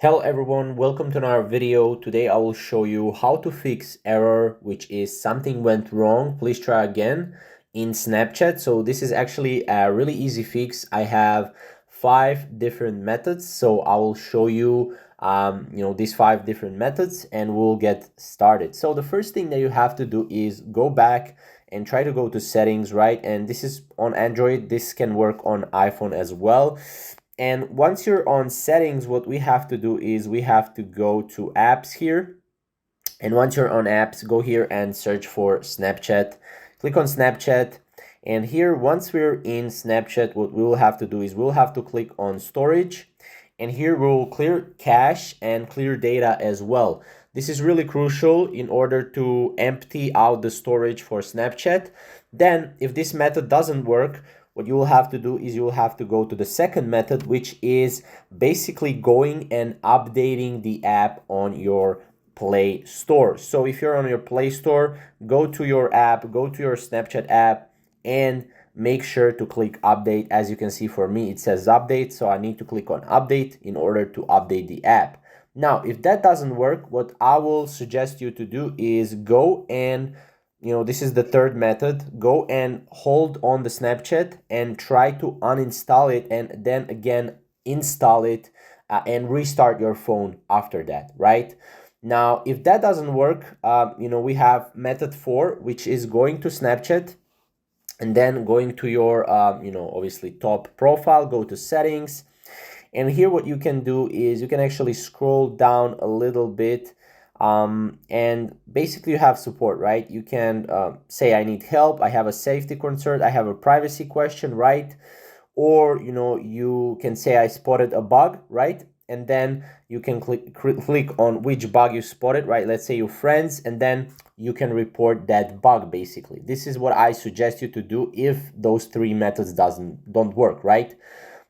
Hello everyone, welcome to another video. Today I will show you how to fix error, which is something went wrong, please try again, in Snapchat. So this is actually a really easy fix. I have 5 different methods, so I will show you these 5 different methods and we'll get started. So the first thing that you have to do is go back and try to go to settings, right? And this is on Android, this can work on iPhone as well. And once you're on settings, what we have to do is we have to go to apps here. And once you're on apps, go here and search for Snapchat. Click on Snapchat. And here, once we're in Snapchat, what we will have to do is we'll have to click on storage. And here we'll clear cache and clear data as well. This is really crucial in order to empty out the storage for Snapchat. Then, if this method doesn't work, what you will have to do is you will have to go to the second method, which is basically going and updating the app on your Play Store. So if you're on your Play Store, go to your app, go to your Snapchat app, and make sure to click update. As you can see, for me, it says update, so I need to click on update in order to update the app. Now, if that doesn't work, what I will suggest you to do is go and this is the third method. Go and hold on the Snapchat and try to uninstall it and then again install it and restart your phone after that, right? Now, if that doesn't work, we have method 4, which is going to Snapchat and then going to your, obviously top profile, go to settings. And here what you can do is you can actually scroll down a little bit. And basically you have support, right? You can say I need help, I have a safety concern, I have a privacy question, right? Or you can say I spotted a bug, right? And then you can click on which bug you spotted, right? Let's say your friends, and then you can report that bug. Basically, this is what I suggest you to do if those 3 methods don't work, right?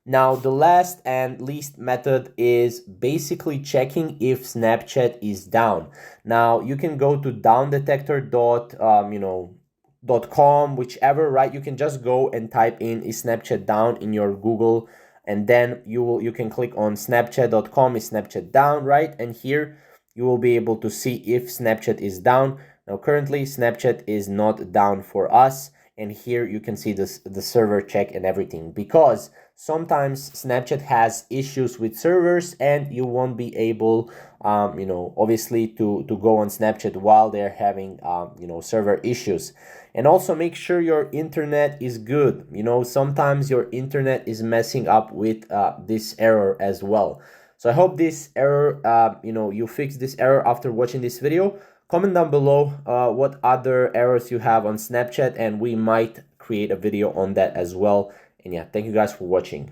Now, the last and least method is basically checking if Snapchat is down. Now, you can go to downdetector.com, whichever, right? You can just go and type in is Snapchat down in your Google, and then you can click on snapchat.com is Snapchat down, right? And here you will be able to see if Snapchat is down. Now, currently Snapchat is not down for us. And here you can see the server check and everything, because sometimes Snapchat has issues with servers and you won't be able, obviously to go on Snapchat while they're having, server issues. And also make sure your internet is good. Sometimes your internet is messing up with this error as well. So I hope this error, you fix this error after watching this video. Comment down below what other errors you have on Snapchat, and we might create a video on that as well. And yeah, thank you guys for watching.